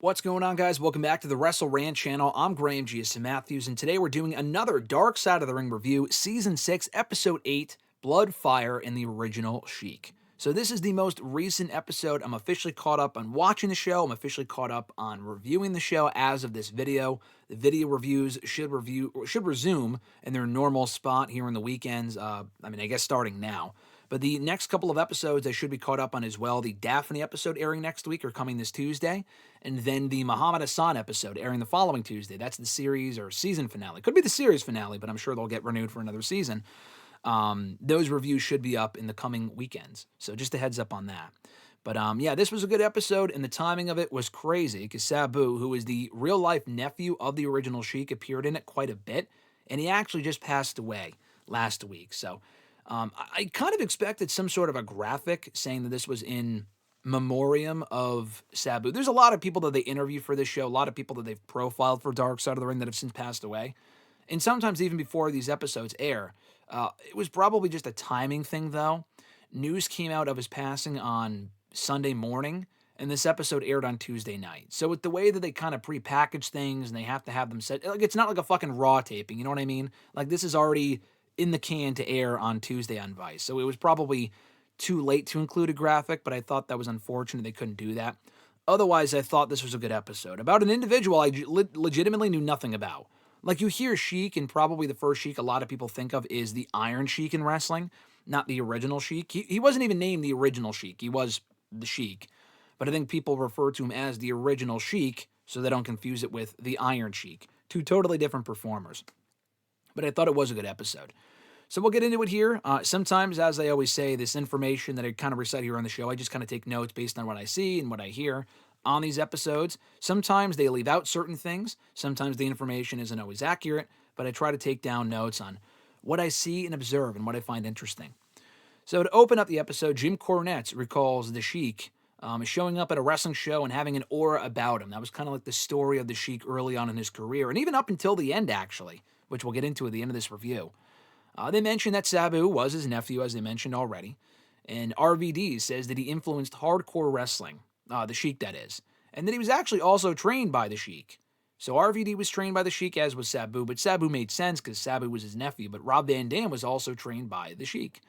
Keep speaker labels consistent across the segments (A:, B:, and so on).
A: What's going on, guys? Welcome back to the WrestleRant channel. I'm Graham G.S. Matthews, and today we're doing another Dark Side of the Ring review, Season 6, Episode 8, Blood, Fire, and the Original Sheik. So this is the most recent episode. I'm officially caught up on watching the show. I'm officially caught up on reviewing the show as of this video. The video reviews should resume in their normal spot here in the weekends. I guess starting now. But the next couple of episodes I should be caught up on as well. The Daphne episode airing next week or coming this Tuesday. And then the Muhammad Hassan episode airing the following Tuesday. That's the series or season finale. Could be the series finale, but I'm sure they'll get renewed for another season. Those reviews should be up in the coming weekends. So just a heads up on that. But yeah, this was a good episode, and the timing of it was crazy because Sabu, who is the real-life nephew of the original Sheik, appeared in it quite a bit, and he actually just passed away last week. So I kind of expected some sort of a graphic saying that this was in memoriam of Sabu. There's a lot of people that they interviewed for this show, a lot of people that they've profiled for Dark Side of the Ring that have since passed away. And sometimes even before these episodes air. It was probably just a timing thing, though. News came out of his passing on Sunday morning, and this episode aired on Tuesday night. So with the way that they kind of pre-package things and they have to have them set, like it's not like a fucking Raw taping, you know what I mean? Like this is already in the can to air on Tuesday on Vice. So it was probably too late to include a graphic, but I thought that was unfortunate they couldn't do that. Otherwise, I thought this was a good episode. About an individual I legitimately knew nothing about. Like you hear Sheik, and probably the first Sheik a lot of people think of is the Iron Sheik in wrestling, not the original Sheik. He wasn't even named the original Sheik. He was the Sheik. But I think people refer to him as the original Sheik so they don't confuse it with the Iron Sheik. Two totally different performers. But I thought it was a good episode. So we'll get into it here. Sometimes, as I always say, this information that I kind of recite here on the show, I just kind of take notes based on what I see and what I hear on these episodes. Sometimes they leave out certain things. Sometimes the information isn't always accurate, but I try to take down notes on what I see and observe and what I find interesting. So to open up the episode, Jim Cornette recalls the Sheik showing up at a wrestling show and having an aura about him. That was kind of like the story of the Sheik early on in his career, and even up until the end, actually, which we'll get into at the end of this review. They mentioned that Sabu was his nephew, as they mentioned already, and RVD says that he influenced hardcore wrestling, the Sheik that is, and that he was actually also trained by the Sheik. So RVD was trained by the Sheik, as was Sabu, but Sabu made sense because Sabu was his nephew, but Rob Van Dam was also trained by the Sheik.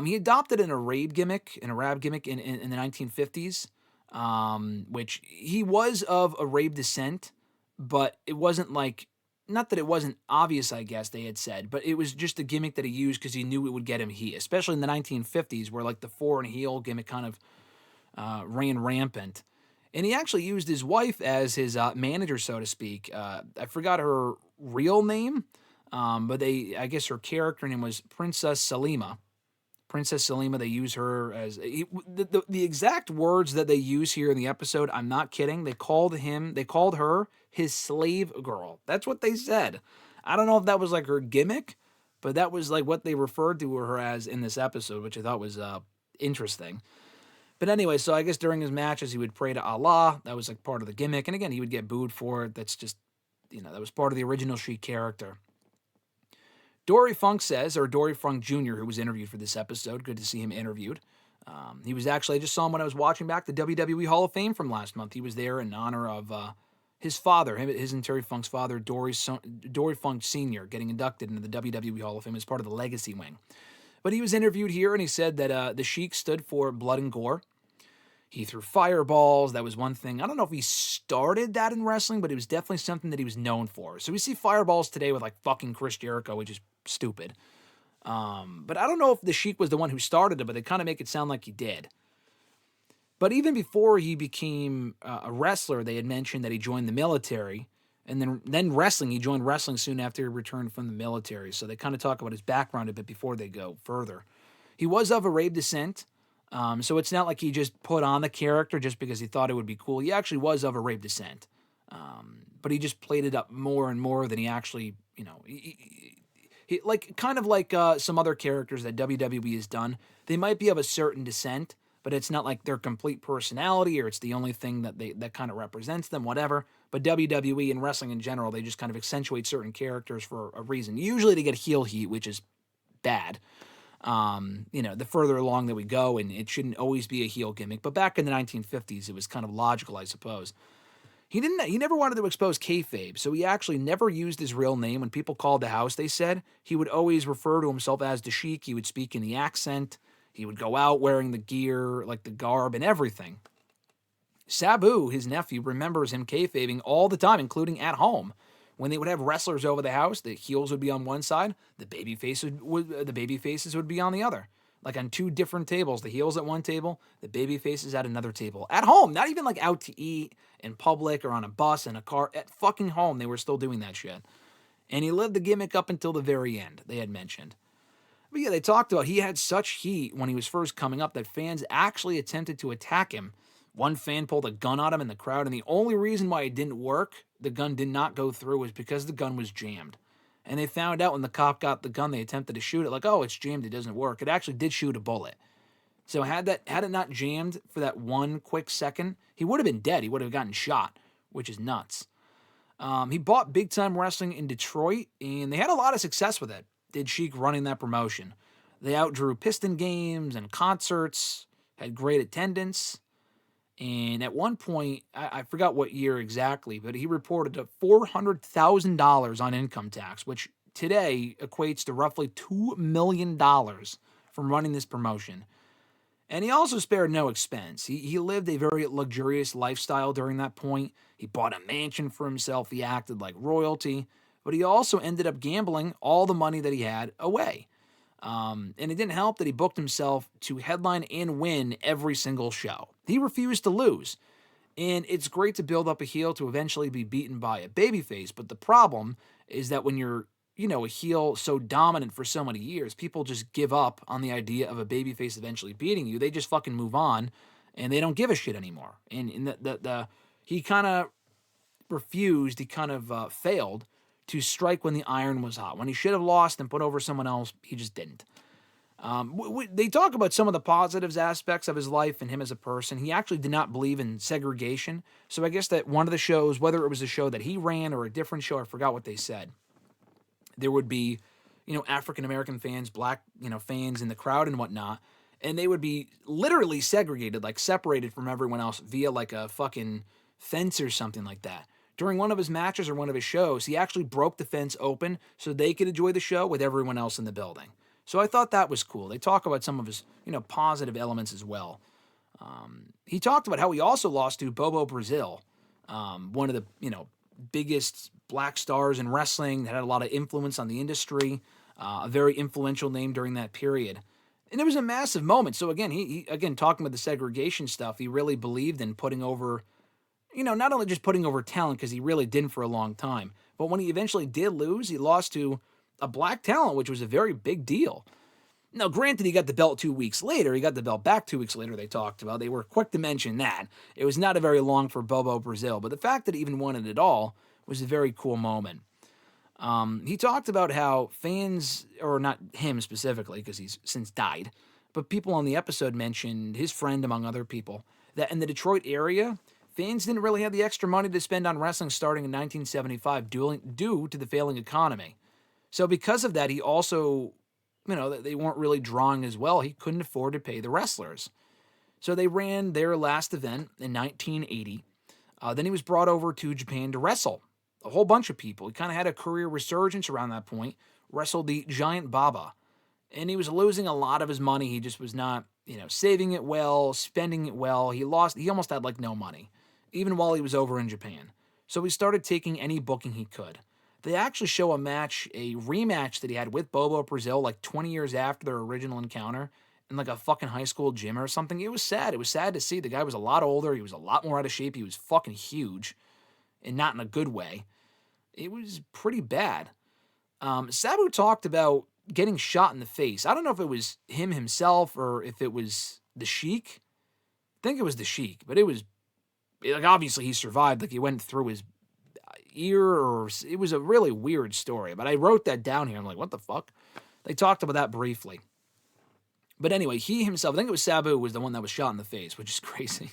A: He adopted an Arab gimmick in the 1950s, which he was of Arab descent, but it wasn't like, not that it wasn't obvious, I guess they had said, but it was just a gimmick that he used because he knew it would get him heat, especially in the 1950s where like the foreign heel gimmick kind of ran rampant. And he actually used his wife as his manager, so to speak. I forgot her real name, but I guess her character name was Princess Salima. Princess Salima, they use her as the exact words that they use here in the episode. I'm not kidding. They called her his slave girl. That's what they said. I don't know if that was like her gimmick, but that was like what they referred to her as in this episode, which I thought was interesting. But anyway, so I guess during his matches, he would pray to Allah. That was like part of the gimmick. And again, he would get booed for it. That's just, that was part of the original Sheik character. Dory Funk Jr., who was interviewed for this episode, good to see him interviewed. He was actually, I just saw him when I was watching back the WWE Hall of Fame from last month. He was there in honor of his father, his and Terry Funk's father, Dory Funk Sr., getting inducted into the WWE Hall of Fame as part of the Legacy Wing. But he was interviewed here, and he said that the Sheik stood for blood and gore. He threw fireballs. That was one thing. I don't know if he started that in wrestling, but it was definitely something that he was known for. So we see fireballs today with like fucking Chris Jericho, which is stupid. But I don't know if the Sheik was the one who started it, but they kind of make it sound like he did. But even before he became a wrestler, they had mentioned that he joined the military. And then wrestling, he joined wrestling soon after he returned from the military. So they kind of talk about his background a bit before they go further. He was of Arab descent. So it's not like he just put on the character just because he thought it would be cool. He actually was of Arab descent. But he just played it up more and more than he actually, he like kind of like some other characters that WWE has done. They might be of a certain descent, but it's not like their complete personality or it's the only thing that kind of represents them, whatever. But WWE and wrestling in general, they just kind of accentuate certain characters for a reason. Usually to get heel heat, which is bad. The further along that we go, and it shouldn't always be a heel gimmick. But back in the 1950s, it was kind of logical, I suppose. He never wanted to expose kayfabe, so he actually never used his real name. When people called the house, they said, he would always refer to himself as the Sheik. He would speak in the accent. He would go out wearing the gear, like the garb and everything. Sabu, his nephew, remembers him kayfabing all the time, including at home. When they would have wrestlers over the house, the heels would be on one side, the baby faces would be on the other. Like on two different tables, the heels at one table, the baby faces at another table. At home, not even like out to eat in public or on a bus, in a car. At fucking home, they were still doing that shit. And he lived the gimmick up until the very end, they had mentioned. But yeah, they talked about he had such heat when he was first coming up that fans actually attempted to attack him. One fan pulled a gun on him in the crowd, and the only reason why it didn't work, the gun did not go through, was because the gun was jammed. And they found out when the cop got the gun, they attempted to shoot it, like, oh, it's jammed, it doesn't work. It actually did shoot a bullet. So had it not jammed for that one quick second, he would have been dead. He would have gotten shot, which is nuts. He bought Big Time Wrestling in Detroit, and they had a lot of success with it. Did Sheik running that promotion. They outdrew Piston games and concerts, had great attendance. And at one point, I forgot what year exactly, but he reported $400,000 on income tax, which today equates to roughly $2 million from running this promotion. And he also spared no expense. He lived a very luxurious lifestyle during that point. He bought a mansion for himself. He acted like royalty. But he also ended up gambling all the money that he had away. And it didn't help that he booked himself to headline and win every single show. He refused to lose. And it's great to build up a heel to eventually be beaten by a babyface. But the problem is that when you're, a heel so dominant for so many years, people just give up on the idea of a babyface eventually beating you. They just fucking move on, and they don't give a shit anymore. And he kind of refused, he kind of failed to strike when the iron was hot. When he should have lost and put over someone else, he just didn't. They talk about some of the positives aspects of his life and him as a person. He actually did not believe in segregation. So I guess that one of the shows, whether it was a show that he ran or a different show, I forgot what they said, there would be, African-American fans, black, fans in the crowd and whatnot, and they would be literally segregated, like separated from everyone else via like a fucking fence or something like that. During one of his matches or one of his shows, he actually broke the fence open so they could enjoy the show with everyone else in the building. So I thought that was cool. They talk about some of his, positive elements as well. He talked about how he also lost to Bobo Brazil, one of the, biggest black stars in wrestling that had a lot of influence on the industry, a very influential name during that period. And it was a massive moment. So again, he talking about the segregation stuff, he really believed in putting over, not only just putting over talent, because he really didn't for a long time, but when he eventually did lose, he lost to a black talent, which was a very big deal. Now, granted, he got the belt 2 weeks later. He got the belt back 2 weeks later, they talked about. They were quick to mention that. It was not a very long for Bobo Brazil, but the fact that he even won it at all was a very cool moment. He talked about how fans, or not him specifically, because he's since died, but people on the episode mentioned, his friend among other people, that in the Detroit area, fans didn't really have the extra money to spend on wrestling starting in 1975 due to the failing economy. So because of that, he also, they weren't really drawing as well. He couldn't afford to pay the wrestlers. So they ran their last event in 1980. Then he was brought over to Japan to wrestle a whole bunch of people. He kind of had a career resurgence around that point, wrestled the Giant Baba. And he was losing a lot of his money. He just was not, saving it well, spending it well. He almost had like no money, even while he was over in Japan. So he started taking any booking he could. They actually show a rematch that he had with Bobo Brazil like 20 years after their original encounter in like a fucking high school gym or something. It was sad. It was sad to see. The guy was a lot older. He was a lot more out of shape. He was fucking huge, and not in a good way. It was pretty bad. Sabu talked about getting shot in the face. I don't know if it was him himself or if it was the Sheik. I think it was the Sheik, but it was, like, obviously he survived. Like, he went through his ear, or it was a really weird story, but I wrote that down here. I'm like, what the fuck? They talked about that briefly. But anyway, he himself, I think it was Sabu, was the one that was shot in the face, which is crazy.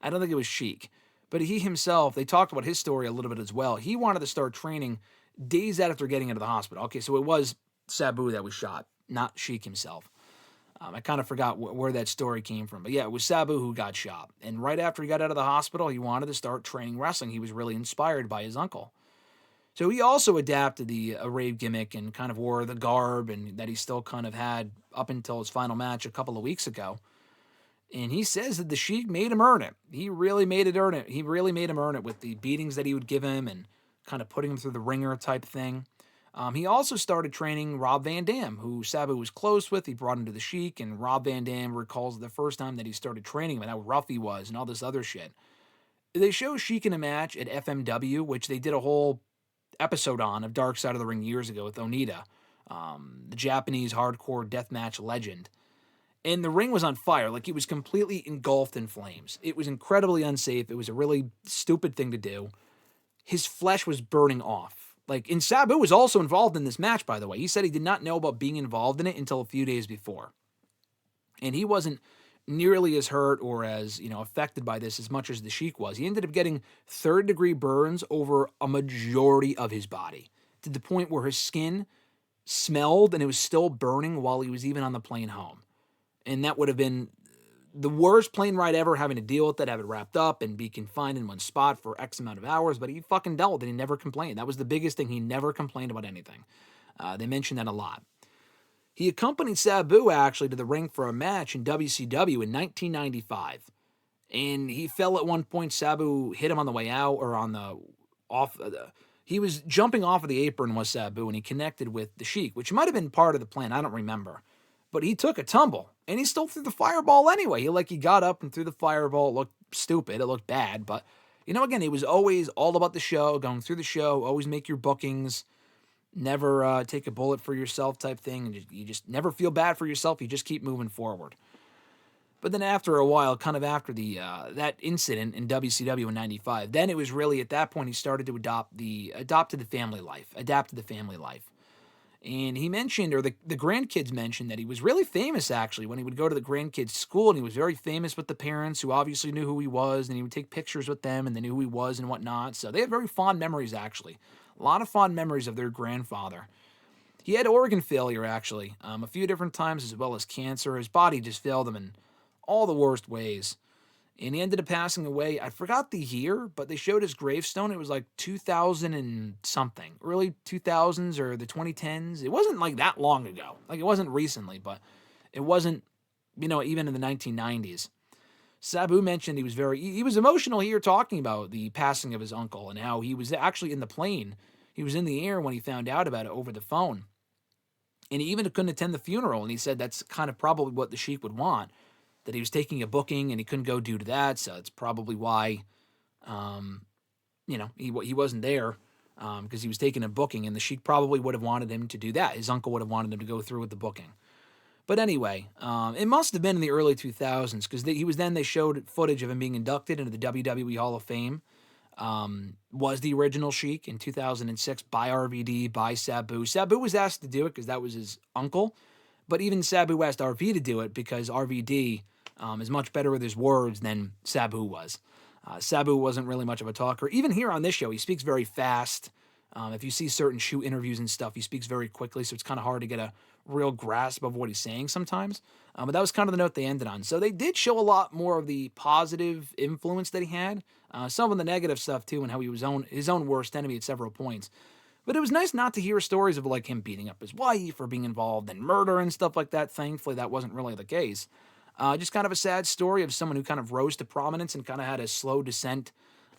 A: I don't think it was Sheik. But he himself, they talked about his story a little bit as well. He wanted to start training days after getting into the hospital. Okay, so it was Sabu that was shot, not Sheik himself. I kind of forgot where that story came from. But yeah, it was Sabu who got shot. And right after he got out of the hospital, he wanted to start training wrestling. He was really inspired by his uncle. So he also adapted the rave gimmick and kind of wore the garb and that he still kind of had up until his final match a couple of weeks ago. And he says that the Sheik made him earn it. He really made it earn it. He really made him earn it with the beatings that he would give him and kind of putting him through the ringer type thing. He also started training Rob Van Dam, who Sabu was close with. He brought him to the Sheik, and Rob Van Dam recalls the first time that he started training him and how rough he was and all this other shit. They show Sheik in a match at FMW, which they did a whole episode on of Dark Side of the Ring years ago with Onita, the Japanese hardcore deathmatch legend. And the ring was on fire. Like, it was completely engulfed in flames. It was incredibly unsafe. It was a really stupid thing to do. His flesh was burning off. Like, and Sabu was also involved in this match, by the way. He said he did not know about being involved in it until a few days before. And he wasn't nearly as hurt or as, affected by this as much as the Sheik was. He ended up getting third-degree burns over a majority of his body, to the point where his skin smelled and it was still burning while he was even on the plane home. And that would have been the worst plane ride ever, having to deal with it, have it wrapped up, and be confined in one spot for X amount of hours. But he fucking dealt with it. He never complained. That was the biggest thing. He never complained about anything. They mentioned that a lot. He accompanied Sabu, actually, to the ring for a match in WCW in 1995. And he fell at one point. Sabu hit him on the way out, or on the he was jumping off of the apron with Sabu, and he connected with the Sheik, which might have been part of the plan. I don't remember. But he took a tumble, and he still threw the fireball anyway. He got up and threw the fireball. It looked stupid. It looked bad. But, again, it was always all about the show, going through the show, always make your bookings, never take a bullet for yourself type thing. And you just never feel bad for yourself. You just keep moving forward. But then after a while, kind of after that incident in WCW in 95, then it was really at that point he started to adapt to the family life. And he mentioned, or the grandkids mentioned, that he was really famous, actually, when he would go to the grandkids' school, and he was very famous with the parents, who obviously knew who he was, and he would take pictures with them, and they knew who he was and whatnot. So they had very fond memories, actually. A lot of fond memories of their grandfather. He had organ failure, actually, a few different times, as well as cancer. His body just failed him in all the worst ways. And he ended up passing away. I forgot the year, but they showed his gravestone. It was like 2000 and something. Early 2000s or the 2010s. It wasn't like that long ago. Like, it wasn't recently, but it wasn't, even in the 1990s. Sabu mentioned he was emotional here, talking about the passing of his uncle and how he was actually in the plane. He was in the air when he found out about it over the phone. And he even couldn't attend the funeral. And he said that's kind of probably what the Sheik would want, that he was taking a booking and he couldn't go due to that. So it's probably why, he wasn't there, because he was taking a booking, and the Sheik probably would have wanted him to do that. His uncle would have wanted him to go through with the booking. But anyway, it must have been in the early 2000s, because they showed footage of him being inducted into the WWE Hall of Fame. Was the original Sheik in 2006 by RVD, by Sabu. Sabu was asked to do it because that was his uncle. But even Sabu asked RV to do it because RVD is much better with his words than Sabu was. Sabu wasn't really much of a talker. Even here on this show, he speaks very fast. If you see certain shoot interviews and stuff, he speaks very quickly, so it's kind of hard to get a real grasp of what he's saying sometimes. But that was kind of the note they ended on. So they did show a lot more of the positive influence that he had. Some of the negative stuff, too, and how he was his own worst enemy at several points. But it was nice not to hear stories of, like, him beating up his wife or being involved in murder and stuff like that. Thankfully, that wasn't really the case. Just kind of a sad story of someone who kind of rose to prominence and kind of had a slow descent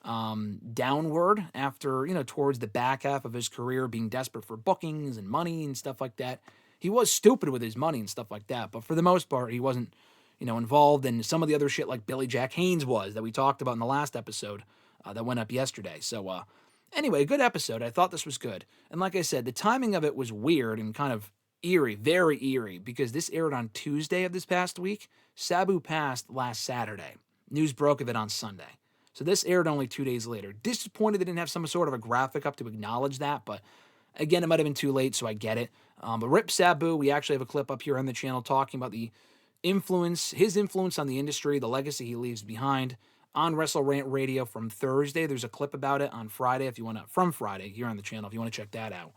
A: downward after, towards the back half of his career, being desperate for bookings and money and stuff like that. He was stupid with his money and stuff like that, but for the most part, he wasn't, involved in some of the other shit like Billy Jack Haynes was, that we talked about in the last episode that went up yesterday. So, anyway, good episode. I thought this was good. And like I said, the timing of it was weird and kind of eerie, very eerie, because this aired on Tuesday of this past week. Sabu passed last Saturday. News broke of it on Sunday. So this aired only 2 days later. Disappointed they didn't have some sort of a graphic up to acknowledge that, but again, it might have been too late, so I get it. But rip Sabu, we actually have a clip up here on the channel talking about his influence on the industry, the legacy he leaves behind on WrestleRant Radio from Thursday. There's a clip about it on Friday from Friday here on the channel if you want to check that out.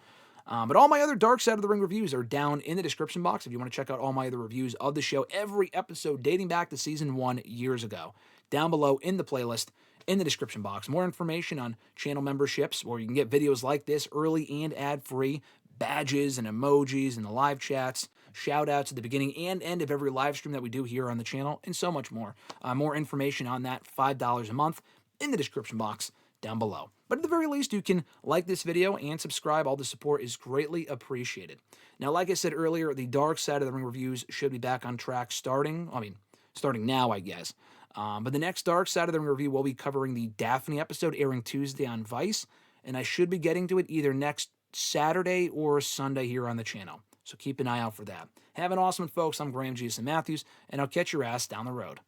A: But all my other Dark Side of the Ring reviews are down in the description box if you want to check out all my other reviews of the show, every episode dating back to season 1 years ago. Down below in the playlist, in the description box. More information on channel memberships, where you can get videos like this early and ad-free, badges and emojis and the live chats, shout-outs at the beginning and end of every live stream that we do here on the channel, and so much more. More information on that, $5 a month, in the description box down below. But at the very least, you can like this video and subscribe. All the support is greatly appreciated. Now, like I said earlier, the Dark Side of the Ring reviews should be back on track starting now, I guess. But the next Dark Side of the Ring review will be covering the Daphne episode airing Tuesday on Vice, and I should be getting to it either next Saturday or Sunday here on the channel. So keep an eye out for that. Have an awesome one, folks. I'm Graham G. Matthews, and I'll catch your ass down the road.